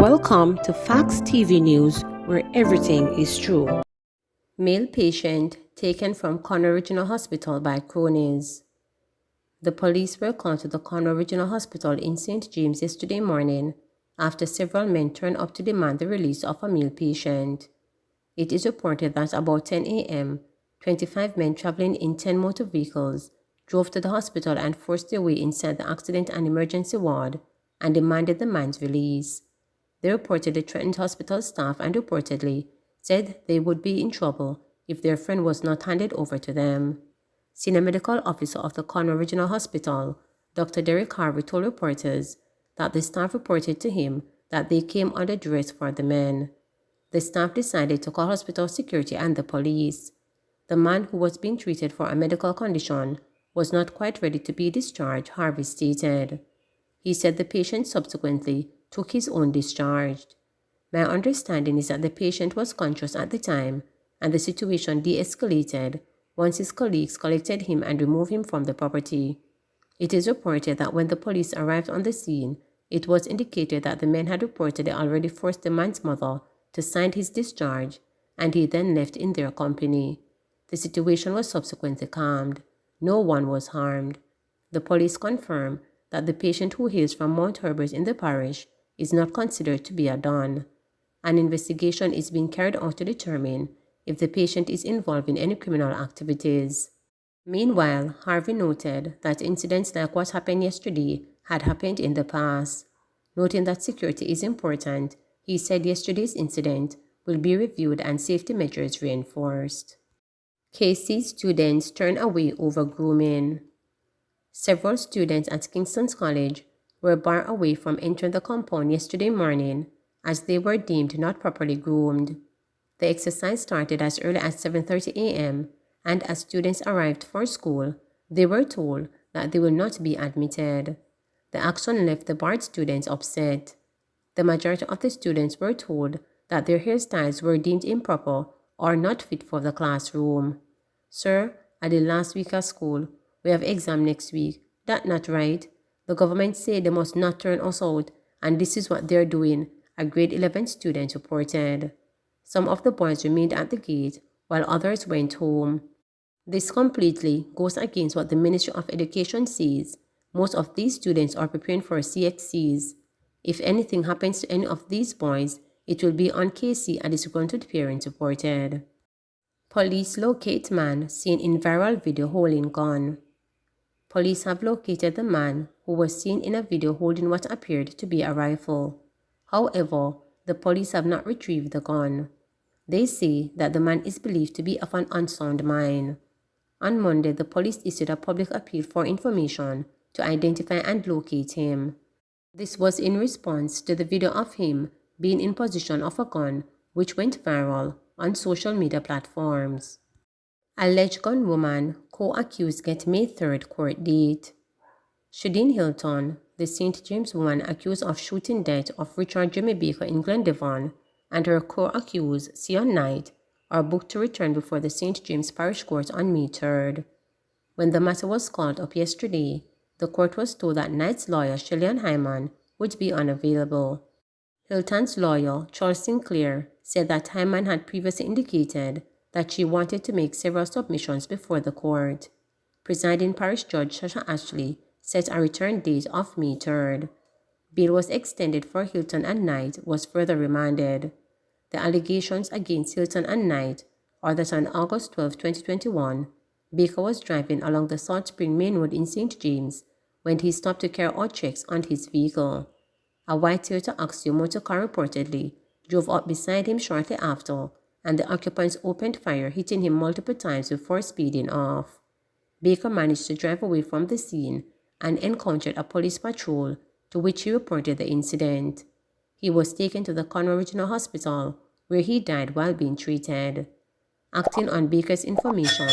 Welcome to Facts TV News, where everything is true. Male patient taken from Cornwall Regional Hospital by cronies. The police were called to the Cornwall Regional Hospital in St James yesterday morning after several men turned up to demand the release of a male patient. It is reported that about 10 a.m., 25 men traveling in 10 motor vehicles drove to the hospital and forced their way inside the accident and emergency ward and demanded the man's release. They reportedly threatened hospital staff and reportedly said they would be in trouble if their friend was not handed over to them. Senior medical officer of the Cornwall Regional Hospital, Dr. Derek Harvey, told reporters that the staff reported to him that they came under duress for the men. The staff decided to call hospital security and the police. The man, who was being treated for a medical condition, was not quite ready to be discharged, Harvey stated. He said the patient subsequently took his own discharge. My understanding is that the patient was conscious at the time and the situation de-escalated once his colleagues collected him and removed him from the property. It is reported that when the police arrived on the scene, it was indicated that the men had reportedly already forced the man's mother to sign his discharge, and he then left in their company. The situation was subsequently calmed. No one was harmed. The police confirmed that the patient, who hails from Mount Herbert in the parish, is not considered to be a don. An investigation is being carried out to determine if the patient is involved in any criminal activities. Meanwhile, Harvey noted that incidents like what happened yesterday had happened in the past. Noting that security is important, he said yesterday's incident will be reviewed and safety measures reinforced. KC students turn away over grooming. Several students at Kingston's College were barred away from entering the compound yesterday morning as they were deemed not properly groomed. The exercise started as early as 7:30 a.m., and as students arrived for school, they were told that they will not be admitted. The action left the barred students upset. The majority of the students were told that their hairstyles were deemed improper or not fit for the classroom. Sir, at the last week of school, we have exam next week. That not right. The government said they must not turn us out, and this is what they're doing, a grade 11 student reported. Some of the boys remained at the gate, while others went home. This completely goes against what the Ministry of Education says. Most of these students are preparing for CXCs. If anything happens to any of these boys, it will be on KC, a disgruntled parent reported. Police locate man seen in viral video holding gun. Police have located the man who was seen in a video holding what appeared to be a rifle. However, the police have not retrieved the gun. They say that the man is believed to be of an unsound mind. On Monday, the police issued a public appeal for information to identify and locate him. This was in response to the video of him being in possession of a gun, which went viral on social media platforms. Alleged gunwoman co-accused get May 3rd court date. Shadeen Hilton, the St James woman accused of shooting death of Richard Jamaica in Glendevon, and her co-accused, Sion Knight, are booked to return before the St James Parish Court on May 3rd. When the matter was called up yesterday, the court was told that Knight's lawyer, Shellyan Hyman, would be unavailable. Hilton's lawyer, Charles Sinclair, said that Hyman had previously indicated that she wanted to make several submissions before the court. Presiding Parish Judge Sasha Ashley set a return date of May 3rd. Bail was extended for Hilton, and Knight was further remanded. The allegations against Hilton and Knight are that on August 12, 2021, Baker was driving along the Salt Spring Main Road in St. James when he stopped to carry out checks on his vehicle. A white Toyota Axio motor car reportedly drove up beside him shortly after, and the occupants opened fire, hitting him multiple times before speeding off. Baker managed to drive away from the scene and encountered a police patrol, to which he reported the incident. He was taken to the Cornwall Regional Hospital, where he died while being treated. Acting on Baker's information,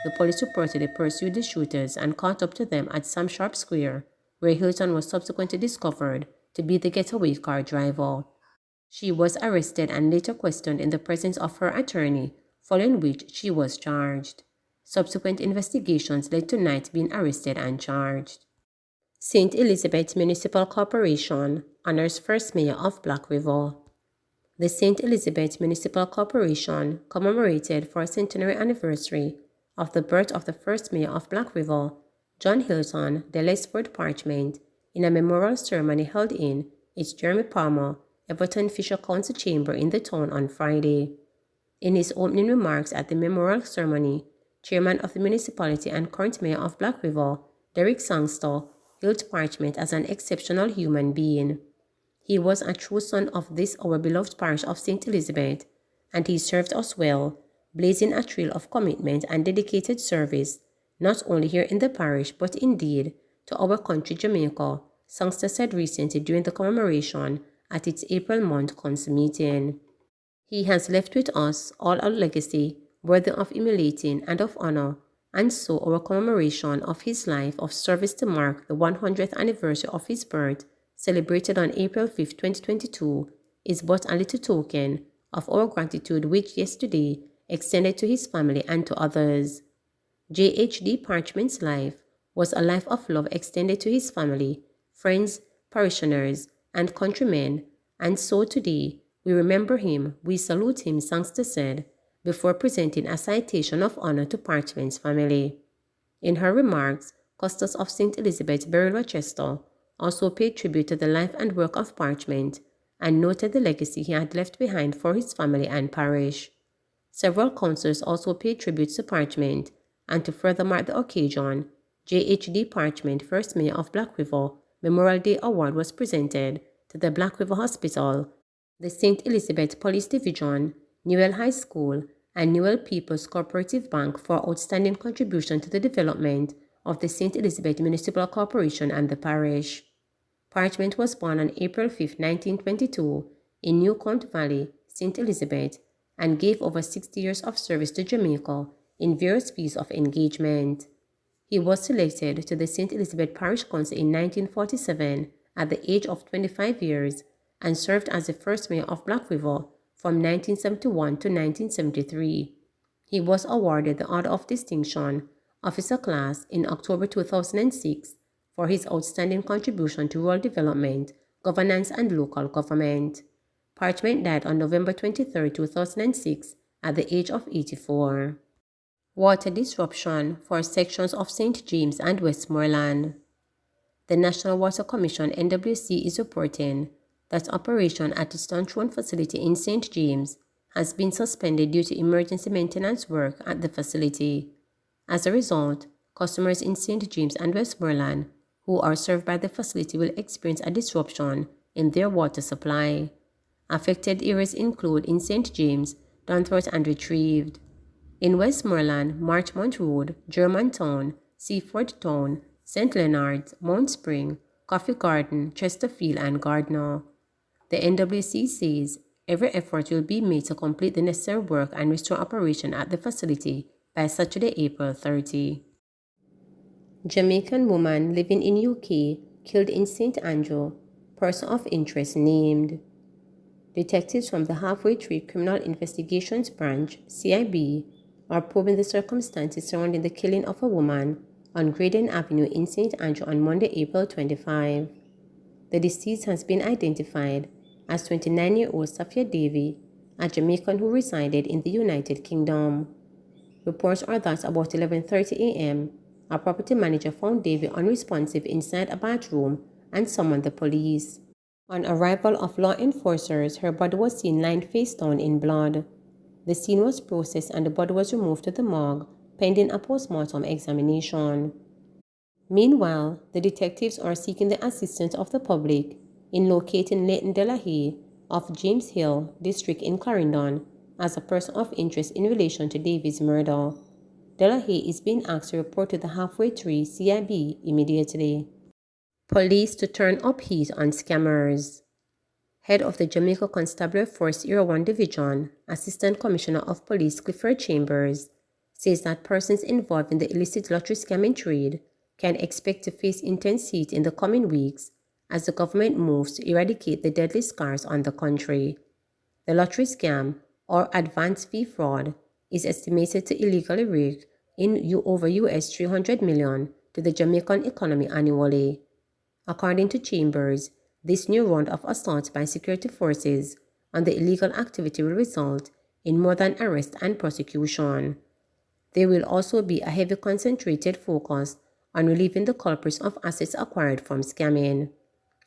the police reportedly pursued the shooters and caught up to them at Sam Sharp Square, where Hilton was subsequently discovered to be the getaway car driver. She was arrested and later questioned in the presence of her attorney, following which she was charged. Subsequent investigations led to Knight being arrested and charged. St. Elizabeth Municipal Corporation honors first mayor of Black River. The St. Elizabeth Municipal Corporation commemorated for a centenary anniversary of the birth of the first mayor of Black River, John Hilton de Lesford Parchment, in a memorial ceremony held in its Jeremy Palmer, Everton Fisher Council Chamber in the town on Friday. In his opening remarks at the memorial ceremony, Chairman of the municipality and current mayor of Black River, Derek Sangster, hailed Parchment as an exceptional human being. He was a true son of this our beloved parish of St. Elizabeth, and he served us well, blazing a trail of commitment and dedicated service, not only here in the parish, but indeed to our country Jamaica, Sangster said recently during the commemoration at its April month council meeting. He has left with us all a legacy worthy of emulating and of honor, and so our commemoration of his life of service to mark the 100th anniversary of his birth, celebrated on April 5, 2022, is but a little token of our gratitude which yesterday extended to his family and to others. J.H.D. Parchment's life was a life of love extended to his family, friends, parishioners, and countrymen, and so today we remember him, we salute him, Sangster said, before presenting a citation of honor to Parchment's family. In her remarks, Custos of St. Elizabeth, Bury Rochester, also paid tribute to the life and work of Parchment and noted the legacy he had left behind for his family and parish. Several councillors also paid tribute to Parchment, and to further mark the occasion, J.H.D. Parchment, first mayor of Black River, Memorial Day Award was presented to the Black River Hospital, the St. Elizabeth Police Division, Newell High School, and Newell People's Cooperative Bank for outstanding contribution to the development of the St. Elizabeth Municipal Corporation and the parish. Parchment was born on April 5, 1922, in New Count Valley, St. Elizabeth, and gave over 60 years of service to Jamaica in various fields of engagement. He was selected to the St. Elizabeth Parish Council in 1947 at the age of 25 years and served as the first mayor of Black River from 1971 to 1973. He was awarded the Order of Distinction, Officer Class, in October 2006 for his outstanding contribution to rural development, governance, and local government. Parchment died on November 23, 2006, at the age of 84. Water disruption for sections of St. James and Westmoreland. The National Water Commission (NWC) is reporting that operation at its Tonchone facility in St. James has been suspended due to emergency maintenance work at the facility. As a result, customers in St. James and Westmoreland who are served by the facility will experience a disruption in their water supply. Affected areas include in St. James, Dunthorpe and Retrieved. In Westmoreland, Marchmont Road, Germantown, Seaford Town, St. Leonard's, Mount Spring, Coffee Garden, Chesterfield, and Gardner. The NWC says every effort will be made to complete the necessary work and restore operation at the facility by Saturday, April 30. Jamaican woman living in UK killed in St. Andrew, person of interest named. Detectives from the Halfway Tree Criminal Investigations Branch, CIB, are probing the circumstances surrounding the killing of a woman on Graydon Avenue in St. Andrew on Monday, April 25. The deceased has been identified as 29-year-old Safia Davy, a Jamaican who resided in the United Kingdom. Reports are that about 11:30 a.m., a property manager found Davy unresponsive inside a bathroom and summoned the police. On arrival of law enforcers, her body was seen lying face down in blood. The scene was processed and the body was removed to the morgue, pending a post-mortem examination. Meanwhile, the detectives are seeking the assistance of the public in locating Leighton Delahaye of James Hill District in Clarendon as a person of interest in relation to Davy's murder. Delahaye is being asked to report to the Halfway Tree CIB immediately. Police to turn up heat on scammers. Head of the Jamaica Constabulary Force Area 1 Division, Assistant Commissioner of Police Clifford Chambers, says that persons involved in the illicit lottery scamming trade can expect to face intense heat in the coming weeks as the government moves to eradicate the deadly scars on the country. The lottery scam, or advance fee fraud, is estimated to illegally rake in over US $300 million to the Jamaican economy annually. According to Chambers, this new round of assaults by security forces on the illegal activity will result in more than arrest and prosecution. There will also be a heavy concentrated focus on relieving the culprits of assets acquired from scamming.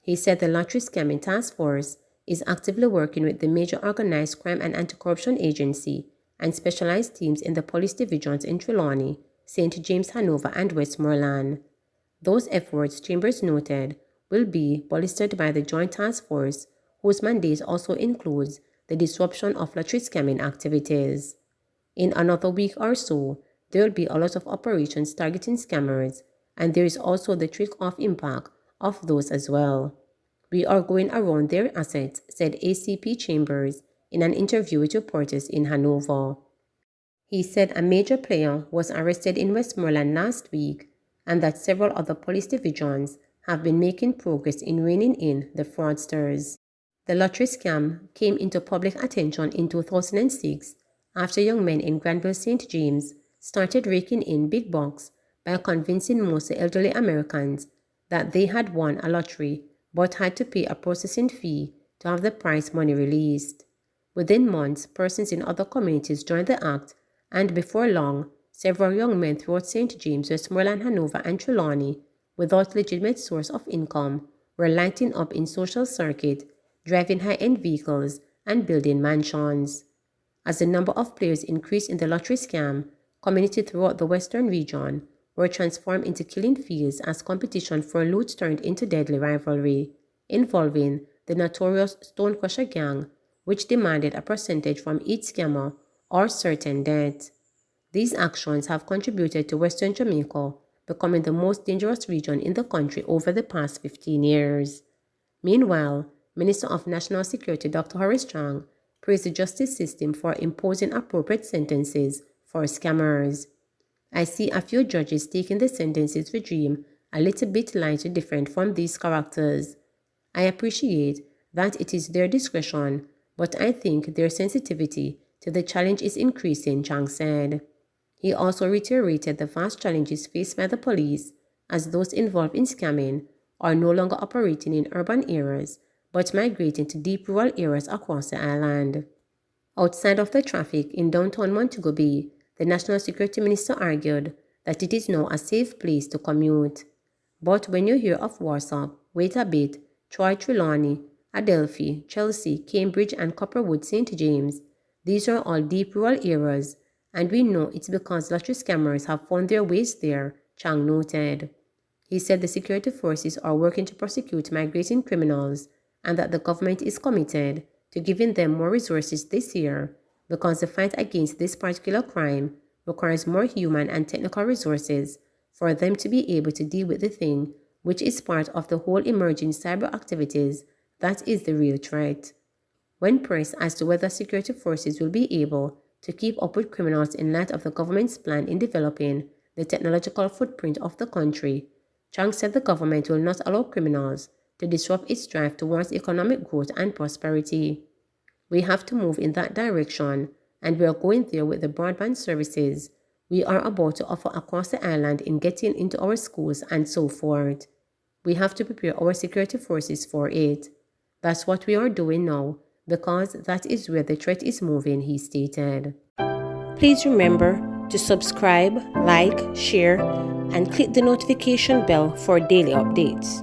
He said the lottery scamming task force is actively working with the major organized crime and anti-corruption agency and specialized teams in the police divisions in Trelawney, St James, Hanover, and Westmoreland. Those efforts, Chambers noted, will be bolstered by the Joint Task Force, whose mandate also includes the disruption of lottery scamming activities. In another week or so, there will be a lot of operations targeting scammers, and there is also the trick-off impact of those as well. We are going around their assets, said ACP Chambers in an interview with reporters in Hanover. He said a major player was arrested in Westmoreland last week and that several other police divisions have been making progress in reining in the fraudsters. The lottery scam came into public attention in 2006 after young men in Granville St. James started raking in big bucks by convincing most elderly Americans that they had won a lottery but had to pay a processing fee to have the prize money released. Within months, persons in other communities joined the act, and before long, several young men throughout St. James, Westmoreland, Hanover, and Trelawney, without legitimate source of income, were lighting up in social circuit, driving high-end vehicles, and building mansions. As the number of players increased in the lottery scam, communities throughout the western region were transformed into killing fields as competition for loot turned into deadly rivalry, involving the notorious Stonecrusher gang, which demanded a percentage from each scammer or certain debt. These actions have contributed to Western Jamaica becoming the most dangerous region in the country over the past 15 years. Meanwhile, Minister of National Security Dr. Horace Chang praised the justice system for imposing appropriate sentences for scammers. I see a few judges taking the sentences regime a little bit lighter different from these characters. I appreciate that it is their discretion, but I think their sensitivity to the challenge is increasing, Chang said. He also reiterated the vast challenges faced by the police as those involved in scamming are no longer operating in urban areas but migrating to deep rural areas across the island. Outside of the traffic in downtown Montego Bay, the National Security Minister argued that it is now a safe place to commute. But when you hear of Warsaw, wait a bit, Troy, Trelawney, Adelphi, Chelsea, Cambridge, and Copperwood St. James, these are all deep rural areas, and we know it's because lottery scammers have found their ways there, Chang noted. He said the security forces are working to prosecute migrating criminals and that the government is committed to giving them more resources this year because the fight against this particular crime requires more human and technical resources for them to be able to deal with the thing, which is part of the whole emerging cyber activities that is the real threat. When pressed as to whether security forces will be able to keep up with criminals in light of the government's plan in developing the technological footprint of the country, Chang said the government will not allow criminals to disrupt its drive towards economic growth and prosperity. We have to move in that direction, and we are going there with the broadband services we are about to offer across the island in getting into our schools and so forth. We have to prepare our security forces for it. That's what we are doing now, because that is where the threat is moving, he stated. Please remember to subscribe, like, share, and click the notification bell for daily updates.